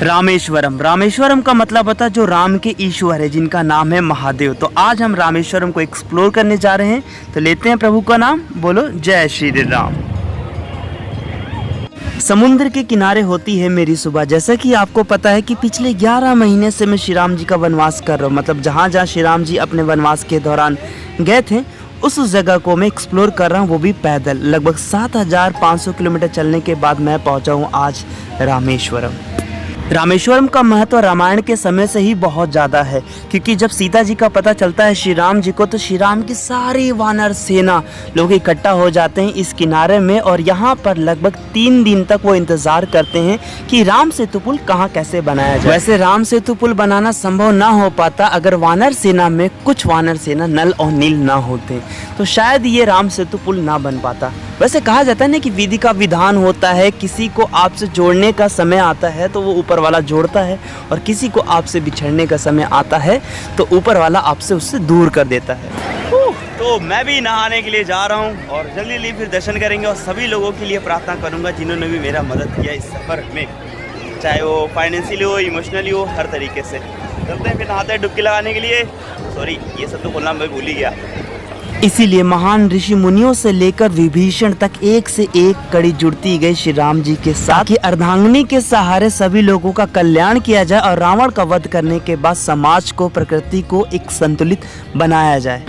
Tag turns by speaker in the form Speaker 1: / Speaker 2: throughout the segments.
Speaker 1: रामेश्वरम। रामेश्वरम का मतलब होता है जो राम के ईश्वर है, जिनका नाम है महादेव। तो आज हम रामेश्वरम को एक्सप्लोर करने जा रहे हैं। तो लेते हैं प्रभु का नाम, बोलो जय श्री राम। समुद्र के किनारे होती है मेरी सुबह। जैसा कि आपको पता है कि पिछले 11 महीने से मैं श्री राम जी का वनवास कर रहा हूँ। मतलब जहाँ जहाँ श्री राम जी अपने वनवास के दौरान गए थे उस जगह को मैं एक्सप्लोर कर रहा हूँ, वो भी पैदल। लगभग 7500 किलोमीटर चलने के बाद मैं पहुँचा हूँ आज रामेश्वरम। रामेश्वरम का महत्व रामायण के समय से ही बहुत ज़्यादा है, क्योंकि जब सीता जी का पता चलता है श्री राम जी को, तो श्री राम की सारी वानर सेना लोग इकट्ठा हो जाते हैं इस किनारे में, और यहाँ पर लगभग 3 दिन तक वो इंतज़ार करते हैं कि राम सेतु पुल कहाँ कैसे बनाया जाए। वैसे राम सेतु पुल बनाना संभव ना हो पाता अगर वानर सेना में कुछ वानर सेना नल और नील ना होते, तो शायद ये राम सेतु पुल ना बन पाता। वैसे कहा जाता है ना कि विधि का विधान होता है, किसी को आपसे जोड़ने का समय आता है तो वो ऊपर वाला जोड़ता है, और किसी को आपसे बिछड़ने का समय आता है तो ऊपर वाला आपसे उससे दूर कर देता है। तो मैं भी नहाने के लिए जा रहा हूँ और जल्दी जल्दी फिर दर्शन करेंगे, और सभी लोगों के लिए प्रार्थना करूँगा जिन्होंने भी मेरा मदद किया इस सफ़र में, चाहे वो फाइनेंशियली हो, इमोशनली हो, हर तरीके से। चलते हैं फिर नहाते हैं डुबकी लगाने के लिए। सॉरी, ये सब तो बोलना मैं भूल ही गया। इसीलिए महान ऋषि मुनियों से लेकर विभीषण तक एक से एक कड़ी जुड़ती गई श्री राम जी के साथ कि अर्धांगिनी के सहारे सभी लोगों का कल्याण किया जाए और रावण का वध करने के बाद समाज को, प्रकृति को एक संतुलित बनाया जाए।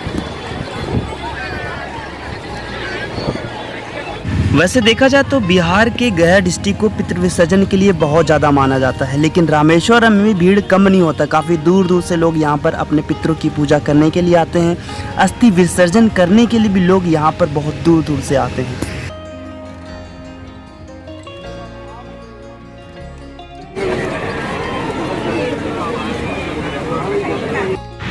Speaker 1: वैसे देखा जाए तो बिहार के गया डिस्ट्रिक्ट को पितृ विसर्जन के लिए बहुत ज़्यादा माना जाता है, लेकिन रामेश्वरम में भी भीड़ कम नहीं होता। काफ़ी दूर दूर से लोग यहाँ पर अपने पितरों की पूजा करने के लिए आते हैं। अस्थि विसर्जन करने के लिए भी लोग यहाँ पर बहुत दूर दूर से आते हैं।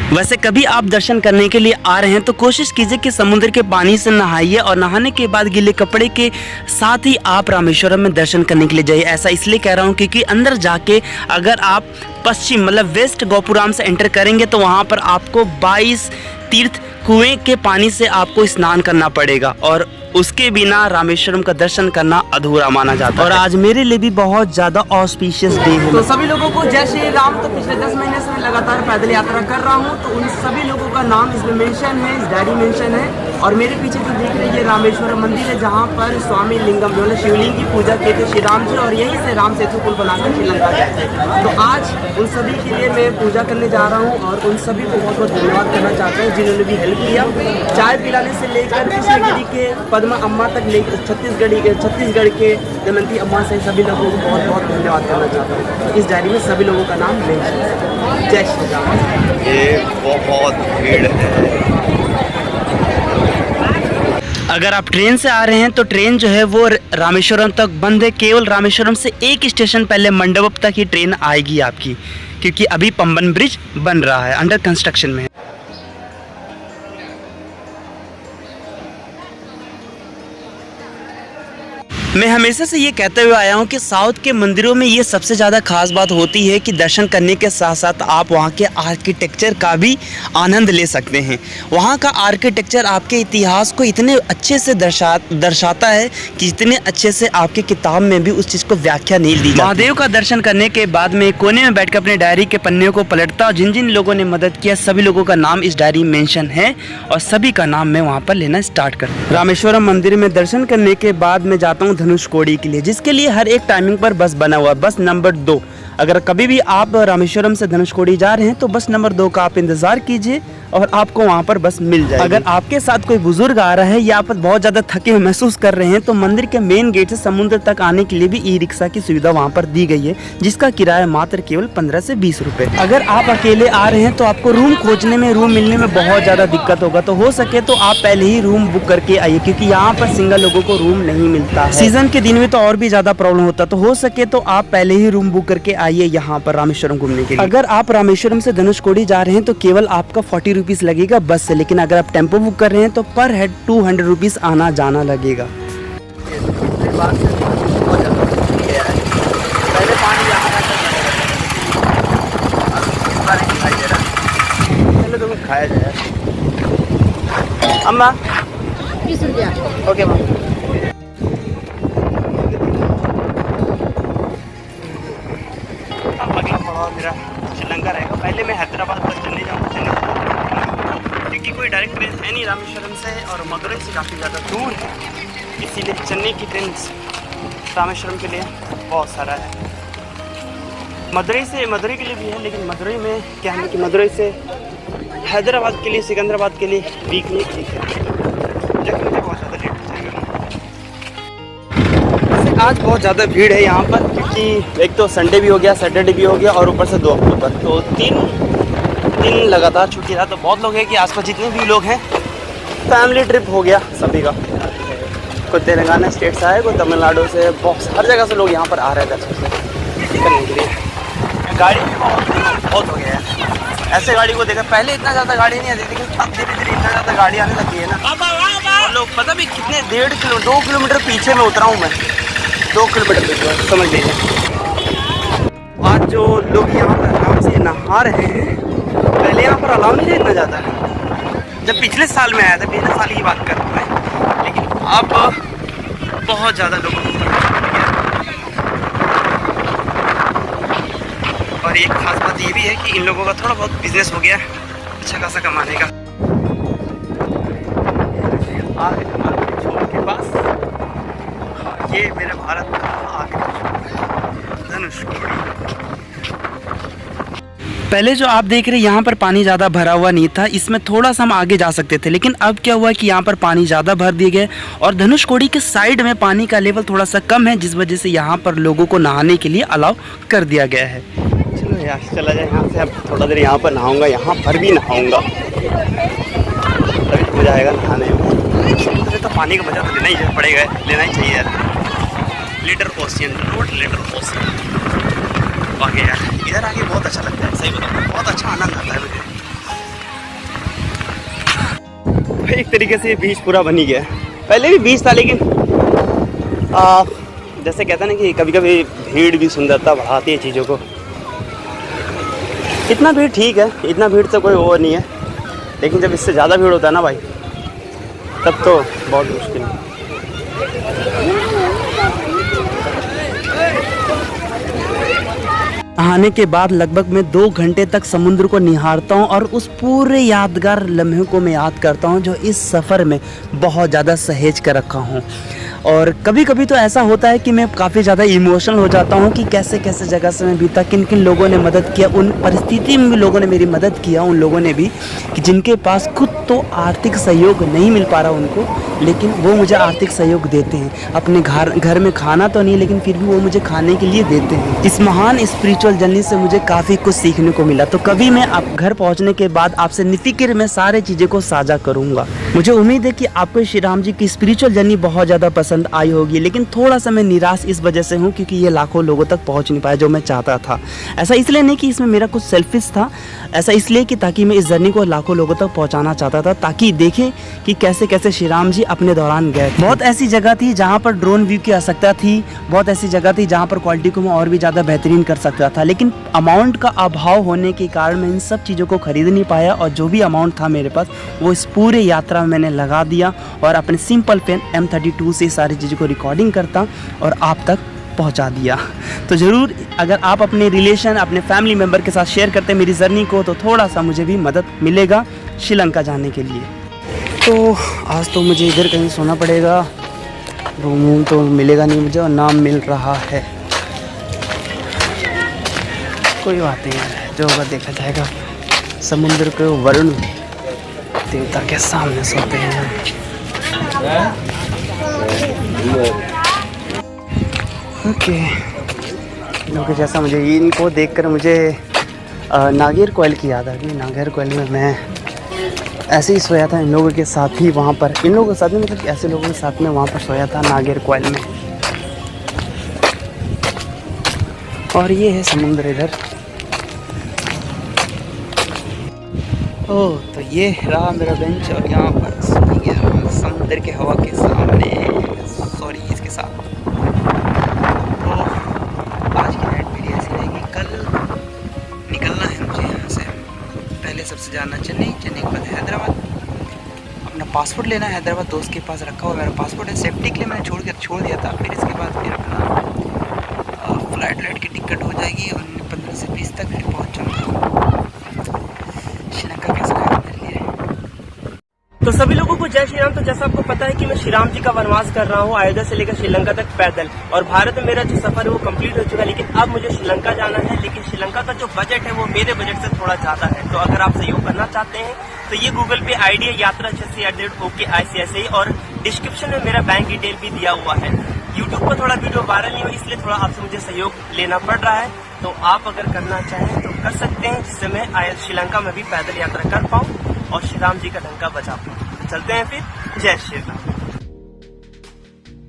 Speaker 1: वैसे कभी आप दर्शन करने के लिए आ रहे हैं तो कोशिश कीजिए कि समुद्र के पानी से नहाइए, और नहाने के बाद गीले कपड़े के साथ ही आप रामेश्वरम में दर्शन करने के लिए जाइए। ऐसा इसलिए कह रहा हूँ क्योंकि अंदर जाके अगर आप पश्चिम मतलब वेस्ट गोपुराम से एंटर करेंगे तो वहाँ पर आपको 22 तीर्थ कुएं के पानी से आपको स्नान करना पड़ेगा, और उसके बिना रामेश्वरम का दर्शन करना अधूरा माना जाता है। और आज मेरे लिए भी बहुत ज़्यादा ऑस्पिशियस डे है। तो सभी लोगों को जय श्री राम। तो पिछले 10 महीने से मैं लगातार पैदल यात्रा कर रहा हूँ, तो उन सभी लोगों का नाम इसमें मेंशन है, इस डायरी मेंशन है। और मेरे पीछे जो देख रहे हैं ये रामेश्वरम मंदिर है, जहाँ पर स्वामी लिंगम मतलब शिवलिंग की पूजा किए थे श्री राम जी, और यहीं से राम सेतु पुल बनाकर श्रीलंका गए थे। तो आज उन सभी के लिए मैं पूजा करने जा रहा हूँ, और उन सभी को बहुत बहुत धन्यवाद करना चाहता हूँ जिन्होंने भी हेल्प किया। चाय पिलाने से लेकर कृष्णगिरी के पद्मा अम्मा तक लेकर छत्तीसगढ़ के दमयंती अम्मा से सभी लोगों को बहुत बहुत धन्यवाद करना चाहता हूँ। इस डायरी में सभी लोगों का नाम मेंशन है। जय श्री राम।
Speaker 2: ये बहुत भीड़ है।
Speaker 1: अगर आप ट्रेन से आ रहे हैं तो ट्रेन जो है वो रामेश्वरम तक बंद है। केवल रामेश्वरम से एक स्टेशन पहले मंडपम तक ही ट्रेन आएगी आपकी, क्योंकि अभी पंबन ब्रिज बन रहा है, अंडर कंस्ट्रक्शन में है। मैं हमेशा से ये कहते हुए आया हूँ कि साउथ के मंदिरों में ये सबसे ज़्यादा खास बात होती है कि दर्शन करने के साथ साथ आप वहाँ के आर्किटेक्चर का भी आनंद ले सकते हैं। वहाँ का आर्किटेक्चर आपके इतिहास को इतने अच्छे से दर्शाता है कि इतने अच्छे से आपके किताब में भी उस चीज़ को व्याख्या नहीं दी। महादेव का दर्शन करने के बाद में कोने में बैठकर अपने डायरी के पन्ने को पलटता, और जिन जिन लोगों ने मदद किया सभी लोगों का नाम इस डायरी मेंशन है, और सभी का नाम मैं वहाँ पर लेना स्टार्ट करता हूँ। रामेश्वरम मंदिर में दर्शन करने के बाद मैं जाता हूँ धनुषकोडी के लिए, जिसके लिए हर एक टाइमिंग पर बस बना हुआ है। बस नंबर 2। अगर कभी भी आप रामेश्वरम से धनुषकोडी जा रहे हैं तो बस नंबर 2 का आप इंतजार कीजिए और आपको वहाँ पर बस मिल जाएगी। अगर आपके साथ कोई बुजुर्ग आ रहा है या आप बहुत ज़्यादा थके हुए महसूस कर रहे हैं तो मंदिर के मेन गेट से समुद्र तक आने के लिए भी ई रिक्शा की सुविधा वहाँ पर दी गई है, जिसका किराया मात्र केवल 15 से 20 रुपए। अगर आप अकेले आ रहे हैं तो आपको रूम खोजने में, रूम मिलने में बहुत ज़्यादा दिक्कत होगा, तो हो सके तो आप पहले ही रूम बुक करके आइए, क्योंकि यहाँ पर सिंगल लोगों को रूम नहीं मिलता है। सीजन के दिन में तो और भी ज़्यादा प्रॉब्लम होता, तो हो सके तो आप पहले ही रूम बुक करके आइए यहाँ पर रामेश्वरम घूमने के लिए। अगर आप रामेश्वरम से धनुषकोडी जा रहे हैं तो केवल आपका 40 रुपीज़ लगेगा बस से, लेकिन अगर आप टेम्पो बुक कर रहे हैं तो पर हेड 200 रुपीज़ आना जाना लगेगा।
Speaker 2: खाया जाए।
Speaker 1: अम्मा
Speaker 3: 20 रुपया।
Speaker 1: Okay ma'am. थोड़ा और मेरा श्रीलंका रहेगा। पहले मैं हैदराबाद बस चेन्नई जाऊँगा, चेन्नई क्योंकि कोई डायरेक्ट ट्रेन है नहीं रामेश्वरम से और मदुरई से काफ़ी ज़्यादा दूर है, इसीलिए चेन्नई की ट्रेन रामेश्वरम के लिए बहुत सारा है। मदुरई के लिए भी है, लेकिन मदुरई में क्या है कि मदुरई से हैदराबाद के लिए, सिकंदराबाद के लिए वीकली एक है, जो कि मुझे बहुत ज़्यादा लेट हो जाएगा। वैसे आज बहुत ज़्यादा भीड़ है यहाँ पर, क्योंकि एक तो संडे भी हो गया, सैटरडे भी हो गया और ऊपर से 2 अक्टूबर, तो 3 दिन लगातार छुट्टी रहा। तो बहुत लोग हैं कि आसपास जितने भी लोग हैं फैमिली ट्रिप हो गया सभी का। कोई तेलंगाना स्टेट से आए, कोई तमिलनाडु से, बहुत हर जगह से लोग यहाँ पर आ रहे थे अच्छे से करने के लिए। गाड़ी भी बहुत हो गया है, ऐसे गाड़ी को देखा पहले इतना ज़्यादा गाड़ी नहीं आती, लेकिन अब धीरे धीरे इतना ज़्यादा गाड़ी आने लगी है ना। और लोग पता भी कितने 2 किलोमीटर पीछे में उतरा हूँ मैं, 2 किलोमीटर पीछे, समझ लीजिए। आज जो लोग यहाँ पर आराम से नहा रहे हैं, पहले यहाँ पर अलाउ नहीं था इतना ज़्यादा। जब पिछले साल में आया था, पिछले साल की बात कर रहा हूँ मैं, लेकिन अब बहुत ज़्यादा लोगों को और एक खास बात ये भी है कि इन लोगों का थोड़ा बहुत बिजनेस हो गया अच्छा खासा कमाने का। आगे हमारे छोर के पास ये मेरे भारत का आगे धनुषकोडी। पहले जो आप देख रहे हैं यहाँ पर पानी ज़्यादा भरा हुआ नहीं था, इसमें थोड़ा सा हम आगे जा सकते थे, लेकिन अब क्या हुआ कि यहाँ पर पानी ज़्यादा भर दिए गए और धनुषकोडी के साइड में पानी का लेवल थोड़ा सा कम है, जिस वजह से यहाँ पर लोगों को नहाने के लिए अलाउ कर दिया गया है। चलो यार चला जाए यहाँ से, अब थोड़ा देर यहाँ पर नहाऊंगा, यहाँ पर भी नहाऊंगा, तभी तो मज़ा आएगा नहाने में। तो पानी का मज़ा तो लेना ही पड़ेगा, लेना ही चाहिए यार। लिटर ओशियन आगे यार, इधर आगे बहुत अच्छा लगता है, सही बताऊँ बहुत अच्छा आनंद आता है मुझे। एक तरीके से बीच पूरा बन ही गया है, पहले भी बीच था, लेकिन जैसे कहते हैं ना कि कभी कभी भीड़ भी सुंदरता बढ़ाती है चीज़ों को। इतना भीड़ ठीक है, इतना भीड़ तो कोई वो नहीं है, लेकिन जब इससे ज़्यादा भीड़ होता है ना भाई, तब तो बहुत मुश्किल है। नहाने के बाद लगभग मैं 2 घंटे तक समुद्र को निहारता हूँ और उस पूरे यादगार लम्हे को मैं याद करता हूँ जो इस सफ़र में बहुत ज़्यादा सहेज कर रखा हूँ। और कभी कभी तो ऐसा होता है कि मैं काफ़ी ज़्यादा इमोशनल हो जाता हूँ कि कैसे कैसे जगह से मैं बीता, किन किन लोगों ने मदद किया, उन परिस्थिति में भी लोगों ने मेरी मदद किया, उन लोगों ने भी कि जिनके पास खुद तो आर्थिक सहयोग नहीं मिल पा रहा उनको, लेकिन वो मुझे आर्थिक सहयोग देते हैं। अपने घर में खाना तो नहीं, लेकिन फिर भी वो मुझे खाने के लिए देते हैं। इस महान स्पिरिचुअल जर्नी से मुझे काफ़ी कुछ सीखने को मिला। तो कभी मैं आप घर पहुँचने के बाद आपसे निफिक्र में सारे चीज़ें को साझा करूँगा। मुझे उम्मीद है कि आपको श्री राम जी की स्पिरिचुअल जर्नी बहुत ज़्यादा पसंद आई होगी, लेकिन थोड़ा सा मैं निराश इस वजह से हूँ क्योंकि ये लाखों लोगों तक पहुँच नहीं पाया जो मैं चाहता था। ऐसा इसलिए नहीं कि इसमें मेरा कुछ सेल्फिश था, ऐसा इसलिए कि ताकि मैं इस जर्नी को लाखों लोगों तक पहुँचाना चाहता था, ताकि देखें कि कैसे कैसे श्री राम जी अपने दौरान गए। बहुत ऐसी जगह थी जहाँ पर ड्रोन व्यू की आवश्यकता थी, बहुत ऐसी जगह थी जहाँ पर क्वालिटी को मैं और भी ज़्यादा बेहतरीन कर सकता था, लेकिन अमाउंट का अभाव होने के कारण मैं इन सब चीज़ों को खरीद नहीं पाया और जो भी अमाउंट था मेरे पास वो इस पूरे यात्रा में मैंने लगा दिया और अपने सिंपल पेन M32 से सारी चीज़ों को रिकॉर्डिंग करता और आप तक पहुंचा दिया। तो ज़रूर अगर आप अपने रिलेशन, अपने फैमिली मेम्बर के साथ शेयर करते हैं मेरी जर्नी को, तो थोड़ा सा मुझे भी मदद मिलेगा श्रीलंका जाने के लिए। तो आज तो मुझे इधर कहीं सोना पड़ेगा, रूम तो मिलेगा नहीं मुझे और नाम मिल रहा है। कोई बात नहीं है, जो होगा देखा जाएगा। समुद्र के वरुण देवता के सामने सोते हैं। ओके, क्योंकि जैसा मुझे इनको देखकर मुझे नागेर कोयल की याद आ गई। नागेर कोयल में मैं ऐसे ही सोया था इन लोगों के साथ ही वहाँ पर, इन लोगों के साथ में मतलब ऐसे लोगों के साथ में वहाँ पर सोया था नागेर कोयल में। और ये है समुद्र इधर। ओह, तो ये रहा मेरा बेंच और यहाँ पर सो गया समुद्र के हवा के सामने, सॉरी इसके साथ। तो आज की नाइट मेरी ऐसी रहेगी। कल निकलना है मुझे यहाँ से। पहले सबसे जाना चेन्नई, चेन्नई के बाद हैदराबाद। अपना पासपोर्ट लेना है, हैदराबाद दोस्त के पास रखा हुआ मेरा पासपोर्ट है, सेफ्टी के लिए मैंने छोड़ दिया था। फिर इसके बाद फिर अपना फ्लाइट की टिकट हो जाएगी और 15 से 20 तक
Speaker 3: तो सभी लोगों को जय श्री राम। तो जैसा आपको पता है कि मैं श्री राम जी का वनवास कर रहा हूँ अयोध्या से लेकर श्रीलंका तक पैदल, और भारत में मेरा जो सफर है वो कंप्लीट हो चुका है। लेकिन अब मुझे श्रीलंका जाना है, लेकिन श्रीलंका का जो बजट है वो मेरे बजट से थोड़ा ज्यादा है। तो अगर आप सहयोग करना चाहते हैं तो ये गूगल पे आईडी है yatrachassi@okicici, और डिस्क्रिप्शन में मेरा बैंक डिटेल भी दिया हुआ है। यूट्यूब पर थोड़ा वीडियो वायरल नहीं हो, इसलिए थोड़ा आपसे मुझे सहयोग लेना पड़ रहा है। तो आप अगर करना चाहें तो कर सकते हैं, जिससे मैं श्रीलंका में भी पैदल यात्रा कर पाऊँ और श्री राम जी का डंका बजा पाऊँ। चलते हैं फिर। जय श्री राम।